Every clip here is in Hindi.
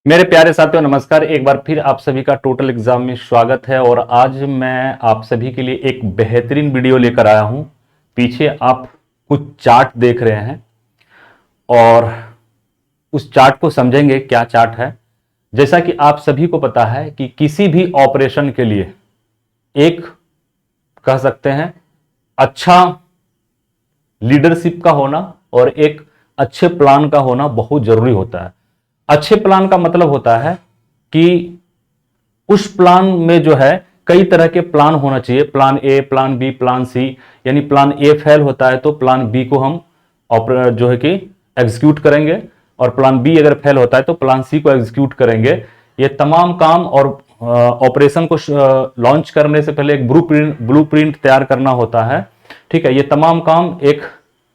मेरे प्यारे साथियों नमस्कार। एक बार फिर आप सभी का टोटल एग्जाम में स्वागत है और आज मैं आप सभी के लिए एक बेहतरीन वीडियो लेकर आया हूं। पीछे आप कुछ चार्ट देख रहे हैं और उस चार्ट को समझेंगे क्या चार्ट है। जैसा कि आप सभी को पता है कि किसी भी ऑपरेशन के लिए एक कह सकते हैं अच्छा लीडरशिप का होना और एक अच्छे प्लान का होना बहुत जरूरी होता है। अच्छे प्लान का मतलब होता है कि उस प्लान में जो है कई तरह के प्लान होना चाहिए, plan A, plan B, plan C. यानी प्लान ए फेल होता है तो प्लान बी को हम जो है कि एग्जीक्यूट करेंगे और प्लान बी अगर फेल होता है तो प्लान सी को एग्जीक्यूट करेंगे। ये तमाम काम और ऑपरेशन को लॉन्च करने से पहले एक ब्लूप्रिंट तैयार करना होता है। ठीक है, ये तमाम काम एक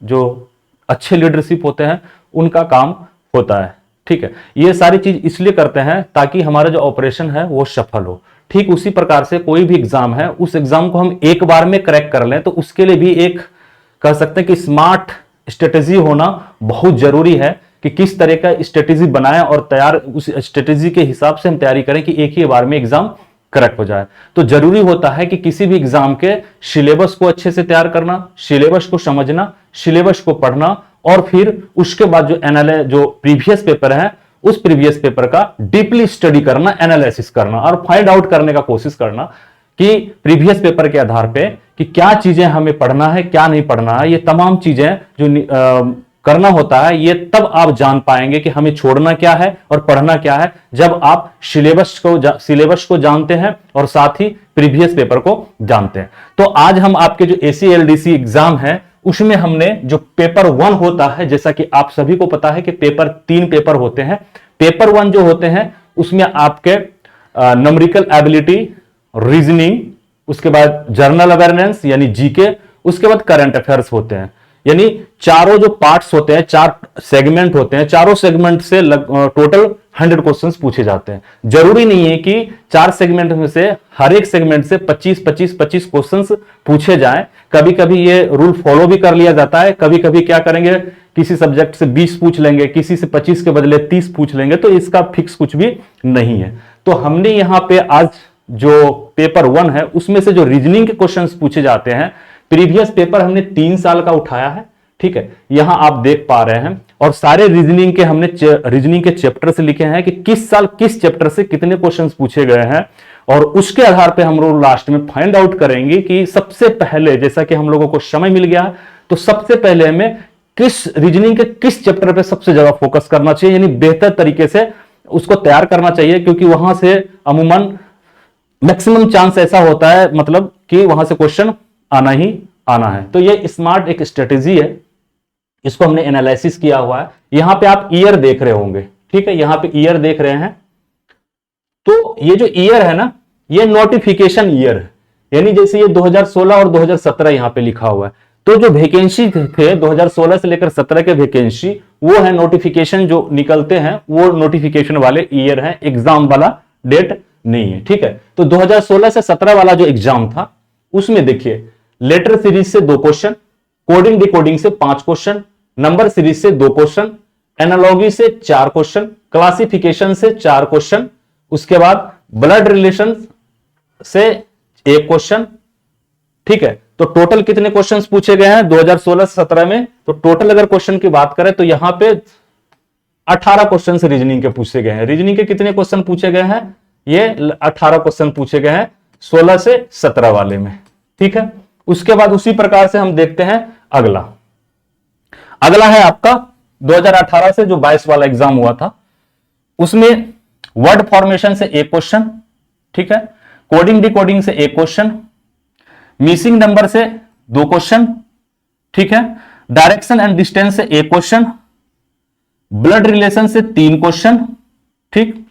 जो अच्छे लीडरशिप होते हैं उनका काम होता है। ठीक है, ये सारी चीज इसलिए करते हैं ताकि हमारा जो ऑपरेशन है वो सफल हो। ठीक उसी प्रकार से कोई भी एग्जाम है, उस एग्जाम को हम एक बार में क्रैक कर लें तो उसके लिए भी एक कह सकते हैं कि स्मार्ट स्ट्रेटेजी होना बहुत जरूरी है कि किस तरह का स्ट्रेटेजी बनाएं और तैयार उस स्ट्रेटेजी के हिसाब से हम तैयारी करें कि एक ही बार में एग्जाम करेक्ट हो जाए। तो जरूरी होता है कि किसी भी एग्जाम के सिलेबस को अच्छे से तैयार करना, सिलेबस को समझना, सिलेबस को पढ़ना और फिर उसके बाद जो प्रीवियस पेपर है उस प्रीवियस पेपर का डीपली स्टडी करना, एनालिसिस करना और फाइंड आउट करने का कोशिश करना कि प्रीवियस पेपर के आधार पे कि क्या चीजें हमें पढ़ना है, क्या नहीं पढ़ना है। ये तमाम चीजें जो करना होता है ये तब आप जान पाएंगे कि हमें छोड़ना क्या है और पढ़ना क्या है, जब आप सिलेबस को जानते हैं और साथ ही प्रीवियस पेपर को जानते हैं। तो आज हम आपके जो ACLDC एग्जाम है उसमें हमने जो पेपर 1 होता है, जैसा कि आप सभी को पता है कि 3 पेपर होते हैं। पेपर 1 जो होते हैं उसमें आपके न्यूमेरिकल एबिलिटी, रीजनिंग, उसके बाद जनरल अवेयरनेस यानी जीके, उसके बाद करंट अफेयर्स होते हैं। यानी चारों जो पार्ट्स होते हैं, 4 सेगमेंट होते हैं, चारों सेगमेंट से टोटल 100 क्वेश्चंस पूछे जाते हैं। जरूरी नहीं है कि 4 सेगमेंट में से हर एक सेगमेंट से 25 क्वेश्चंस पूछे जाएं। कभी कभी ये रूल फॉलो भी कर लिया जाता है। कभी कभी क्या करेंगे, किसी सब्जेक्ट से 20 पूछ लेंगे, किसी से 25 के बदले 30 पूछ लेंगे। तो इसका फिक्स कुछ भी नहीं है। तो हमने यहां पे आज जो पेपर 1 है उसमें से जो रीजनिंग के क्वेश्चंस पूछे जाते हैं, प्रीवियस पेपर हमने 3 साल का उठाया है। ठीक है, यहां आप देख पा रहे हैं और सारे रीजनिंग के हमने रीजनिंग के चैप्टर से लिखे हैं कि किस साल किस चैप्टर से कितने क्वेश्चंस पूछे गए हैं और उसके आधार पे हम लोग लास्ट में फाइंड आउट करेंगे कि सबसे पहले, जैसा कि हम लोगों को समय मिल गया है, तो सबसे पहले हमें किस रीजनिंग के किस चैप्टर पे सबसे ज्यादा फोकस करना चाहिए, यानी बेहतर तरीके से उसको तैयार करना चाहिए, क्योंकि वहां से अमूमन मैक्सिमम चांस ऐसा होता है मतलब कि वहां से क्वेश्चन आना ही आना है। तो ये स्मार्ट एक स्ट्रेटेजी है, इसको हमने एनालिसिस किया हुआ है। यहां पे आप ईयर देख रहे होंगे। ठीक है, यहां पे ईयर देख रहे हैं। तो ये जो ईयर है ना, ये नोटिफिकेशन ईयर है। यानी जैसे ये 2016 और 2017 यहां पे लिखा हुआ है, तो जो वैकेंसी थे 2016 से लेकर 17 के वैकेंसी वो है नोटिफिकेशन जो निकलते हैं, वो नोटिफिकेशन वाले ईयर है, एग्जाम वाला डेट नहीं है। ठीक है, तो 2016 से 17 वाला जो एग्जाम था उसमें देखिए लेटर सीरीज से 2 क्वेश्चन, कोडिंग डिकोडिंग से 5 क्वेश्चन, नंबर सीरीज से 2 क्वेश्चन, एनालॉजी से 4 क्वेश्चन, क्लासिफिकेशन से 4 क्वेश्चन, उसके बाद ब्लड रिलेशन से 1 क्वेश्चन। ठीक है, तो टोटल कितने क्वेश्चंस पूछे गए हैं 2016 से 17 में? तो टोटल अगर क्वेश्चन की बात करें तो यहां पे 18 क्वेश्चन रीजनिंग के पूछे गए हैं। रीजनिंग के कितने क्वेश्चन पूछे गए हैं? ये 18 क्वेश्चन पूछे गए हैं 16 से 17 वाले में। ठीक है, उसके बाद उसी प्रकार से हम देखते हैं अगला है आपका 2018 से जो 22 वाला एग्जाम हुआ था, उसमें वर्ड फॉर्मेशन से 1 क्वेश्चन। ठीक है, कोडिंग डिकोडिंग से 1 क्वेश्चन, मिसिंग नंबर से 2 क्वेश्चन। ठीक है, डायरेक्शन एंड डिस्टेंस से 1 क्वेश्चन, ब्लड रिलेशन से 3 क्वेश्चन। ठीक,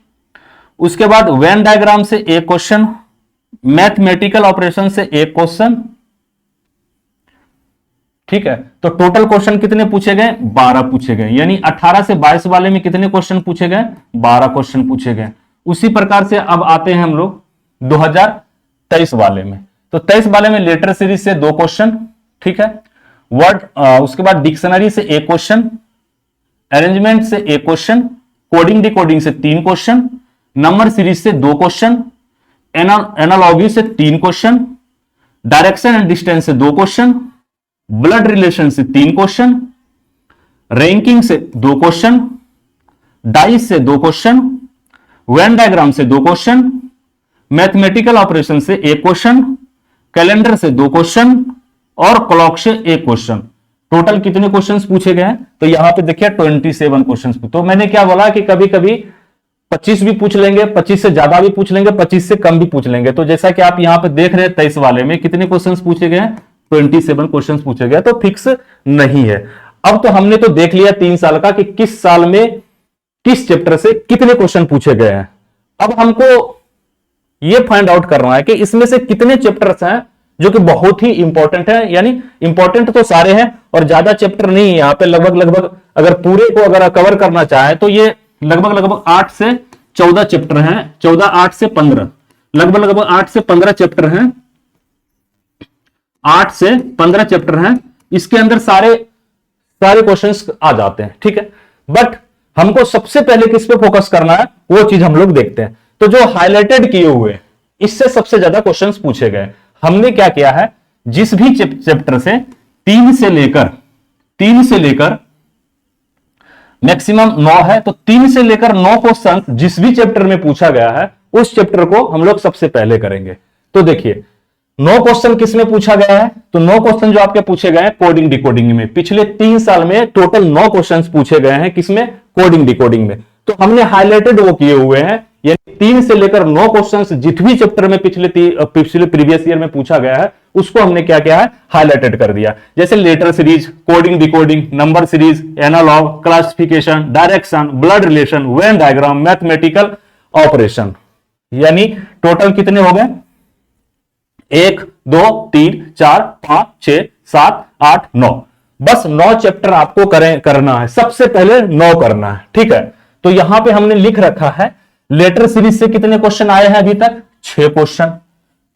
उसके बाद वेन डायग्राम से 1 क्वेश्चन, मैथमेटिकल ऑपरेशन से 1 क्वेश्चन। ठीक है, तो टोटल क्वेश्चन कितने पूछे गए? 12 पूछे गए। यानी 18 से 22 वाले में कितने क्वेश्चन पूछे गए? 12 क्वेश्चन पूछे गए। उसी प्रकार से अब आते हैं हम लोग 2023 वाले में। तो 23 वाले में लेटर सीरीज से 2 क्वेश्चन। ठीक है, वर्ड उसके बाद डिक्शनरी से 1 क्वेश्चन, अरेंजमेंट से 1 क्वेश्चन, कोडिंग डिकोडिंग से 3 क्वेश्चन, नंबर सीरीज से 2 क्वेश्चन, एनालॉजी से 3 क्वेश्चन, डायरेक्शन एंड डिस्टेंस से 2 क्वेश्चन, ब्लड रिलेशन से 3 क्वेश्चन, रैंकिंग से 2 क्वेश्चन, डाइस से 2 क्वेश्चन, वेन डायग्राम से 2 क्वेश्चन, मैथमेटिकल ऑपरेशन से 1 क्वेश्चन, कैलेंडर से 2 क्वेश्चन और क्लॉक से 1 क्वेश्चन। टोटल कितने क्वेश्चंस पूछे गए हैं? तो यहां पे देखिए 27 क्वेश्चंस। तो मैंने क्या बोला कि कभी कभी 25 भी पूछ लेंगे, 25 से ज्यादा भी पूछ लेंगे, 25 से कम भी पूछ लेंगे। तो जैसा कि आप यहां पे देख रहे हैं 23 वाले में कितने क्वेश्चंस पूछे गए हैं? 27 क्वेश्चंस पूछे गए। तो फिक्स नहीं है। अब तो हमने तो देख लिया 3 साल का कि किस साल में किस चैप्टर से कितने क्वेश्चन पूछे गए हैं। अब हमको यह फाइंड आउट करना है कि इसमें से कितने चैप्टर्स हैं जो कि बहुत ही इंपॉर्टेंट है। यानी इंपॉर्टेंट तो सारे हैं और ज्यादा चैप्टर नहीं है यहां पे। लगभग अगर पूरे को अगर कवर करना चाहे तो ये लगभग 8 से 14 चैप्टर हैं। 14, 8 से 15, लगभग 8 से 15 चैप्टर हैं। 8 से 15 चैप्टर हैं। इसके अंदर सारे क्वेश्चंस आ जाते हैं, ठीक है। बट हमको सबसे पहले किस पे फोकस करना है वो चीज हम लोग देखते हैं। तो जो हाईलाइटेड किए हुए इससे सबसे ज्यादा क्वेश्चंस पूछे गए। हमने क्या किया है, जिस भी चैप्टर से 3 से लेकर मैक्सिमम 9 है, तो 3 से लेकर 9 क्वेश्चन जिस भी चैप्टर में पूछा गया है उस चैप्टर को हम लोग सबसे पहले करेंगे। तो देखिए 9 क्वेश्चन किस में पूछा गया है? तो 9 क्वेश्चन जो आपके पूछे गए हैं कोडिंग डिकोडिंग में। पिछले 3 साल में टोटल 9 क्वेश्चन पूछे गए हैं, किसमें? कोडिंग डिकोडिंग में। तो हमने हाईलाइटेड वो किए हुए हैं, यानी 3 से लेकर 9 क्वेश्चन जिस भी चैप्टर में पिछले प्रीवियस ईयर में पूछा गया है उसको हमने क्या किया है, हाईलाइटेड कर दिया। जैसे letter series, coding decoding, number series, analogue, classification, direction, blood relation, Venn diagram, mathematical operation. यानी टोटल कितने हो गए? 1, 2, 3, 4, 5, 6, 7, 8, 9। बस 9 चैप्टर आपको करना है। सबसे पहले 9 करना है, ठीक है। तो यहां पे हमने लिख रखा है लेटर सीरीज से कितने क्वेश्चन आए हैं अभी तक? 6 क्वेश्चन।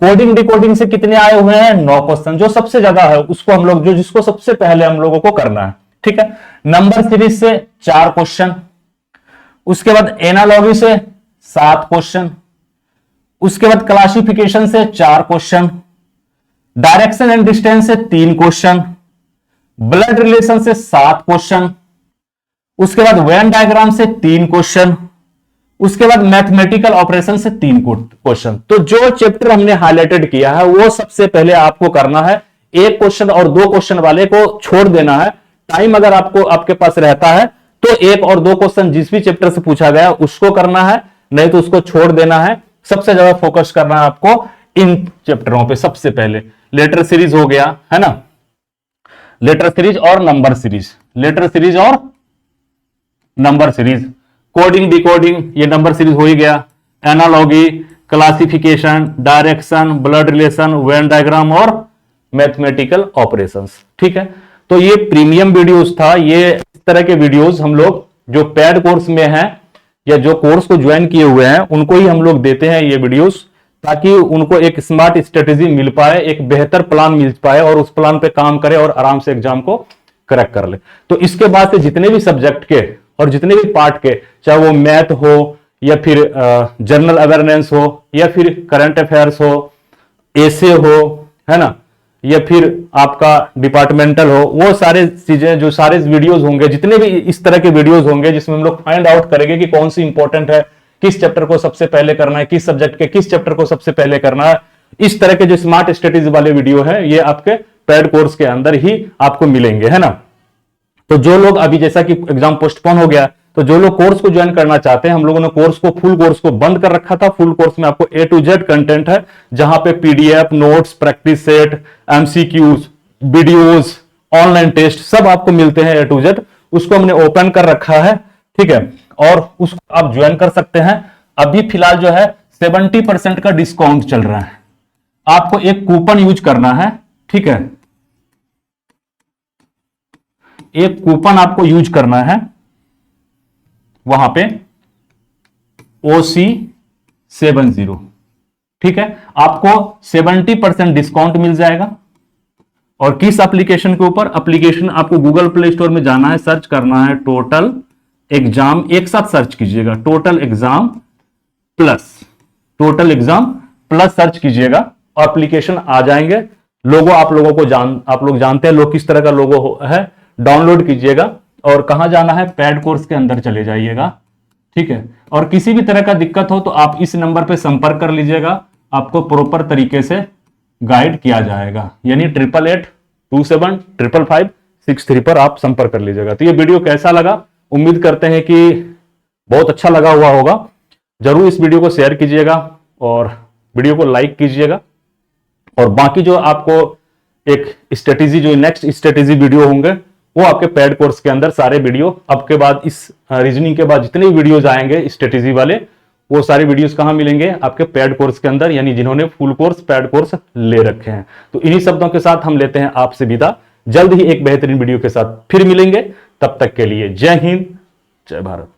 कोडिंग डिकोडिंग से कितने आए हुए हैं? 9 क्वेश्चन। जो सबसे ज्यादा है उसको हम लोग जिसको सबसे पहले हम लोगों को करना है, ठीक है। नंबर सीरीज से 4 क्वेश्चन, उसके बाद एनालॉजी से 7 क्वेश्चन, उसके बाद क्लासिफिकेशन से 4 क्वेश्चन, डायरेक्शन एंड डिस्टेंस से 3 क्वेश्चन, ब्लड रिलेशन से 7 क्वेश्चन, उसके बाद वेन डायग्राम से 3 क्वेश्चन, उसके बाद मैथमेटिकल ऑपरेशन से 3 क्वेश्चन। तो जो चैप्टर हमने हाईलाइटेड किया है वो सबसे पहले आपको करना है। 1 क्वेश्चन और 2 क्वेश्चन वाले को छोड़ देना है। टाइम अगर आपके पास रहता है तो 1 और 2 क्वेश्चन जिस भी चैप्टर से पूछा गया उसको करना है, नहीं तो उसको छोड़ देना है। सबसे ज्यादा फोकस करना है आपको इन चैप्टरों पे। सबसे पहले लेटर सीरीज हो गया, है ना, लेटर सीरीज और नंबर सीरीज, लेटर सीरीज और नंबर सीरीज, कोडिंग डिकोडिंग ये नंबर सीरीज हो ही गया, analogy, classification, direction, blood relation, Venn diagram और मैथमेटिकल ऑपरेशंस, ठीक है। तो ये प्रीमियम वीडियोस था। ये इस तरह के वीडियोस हम लोग जो पेड कोर्स में हैं या जो कोर्स को ज्वाइन किए हुए हैं उनको ही हम लोग देते हैं ये वीडियोस, ताकि उनको एक स्मार्ट स्ट्रेटेजी मिल पाए, एक बेहतर प्लान मिल पाए और उस प्लान पे काम करे और आराम से एग्जाम को क्रैक कर ले। तो इसके बाद से जितने भी सब्जेक्ट के और जितने भी पार्ट के, चाहे वो मैथ हो या फिर जनरल अवेयरनेस हो या फिर करंट अफेयर्स हो, एसे हो, है ना, या फिर आपका डिपार्टमेंटल हो, वो सारे चीजें जो सारे वीडियोस होंगे, जितने भी इस तरह के वीडियोस होंगे जिसमें हम लोग फाइंड आउट करेंगे कि कौन सी इंपॉर्टेंट है, किस चैप्टर को सबसे पहले करना है, किस सब्जेक्ट के किस चैप्टर को सबसे पहले करना है। इस तरह के जो स्मार्ट स्ट्रेटेजी वाले वीडियो है ये आपके पेड कोर्स के अंदर ही आपको मिलेंगे, है ना। तो जो लोग अभी जैसा कि एग्जाम पोस्टपोन हो गया, तो जो लोग कोर्स को ज्वाइन करना चाहते हैं, हम लोगों ने फुल कोर्स को बंद कर रखा था। फुल कोर्स में आपको A to Z कंटेंट है, जहां पे PDF, notes, practice set, MCQs, videos, online test सब आपको मिलते हैं A to Z। उसको हमने ओपन कर रखा है, ठीक है, और उसको आप ज्वाइन कर सकते हैं। अभी फिलहाल जो है 70% का डिस्काउंट चल रहा है। आपको एक कूपन यूज करना है, ठीक है, एक कूपन आपको यूज करना है वहां पे OC70, ठीक है। आपको 70% डिस्काउंट मिल जाएगा। और किस एप्लीकेशन के ऊपर? एप्लीकेशन आपको गूगल प्ले स्टोर में जाना है, सर्च करना है टोटल एग्जाम एक साथ सर्च कीजिएगा, टोटल एग्जाम प्लस सर्च कीजिएगा, एप्लीकेशन आ जाएंगे। लोगो आप लोग जानते हैं लोग किस तरह का लोगो है, डाउनलोड कीजिएगा और कहां जाना है, पैड कोर्स के अंदर चले जाइएगा, ठीक है। और किसी भी तरह का दिक्कत हो तो आप इस नंबर पे संपर्क कर लीजिएगा, आपको प्रॉपर तरीके से गाइड किया जाएगा, यानी 8882755563 पर आप संपर्क कर लीजिएगा। तो ये वीडियो कैसा लगा, उम्मीद करते हैं कि बहुत अच्छा लगा हुआ होगा। जरूर इस वीडियो को शेयर कीजिएगा और वीडियो को लाइक कीजिएगा। और बाकी जो आपको एक स्ट्रेटेजी, जो नेक्स्ट स्ट्रेटेजी वीडियो होंगे वो आपके पैड कोर्स के अंदर सारे वीडियो, अब के बाद इस रीजनिंग के बाद जितने भी वीडियोज आएंगे स्ट्रेटेजी वाले, वो सारे वीडियोस कहां मिलेंगे, आपके पैड कोर्स के अंदर, यानी जिन्होंने फुल कोर्स पैड कोर्स ले रखे हैं। तो इन्हीं शब्दों के साथ हम लेते हैं आपसे विदा। जल्द ही एक बेहतरीन वीडियो के साथ फिर मिलेंगे, तब तक के लिए जय हिंद, जय भारत।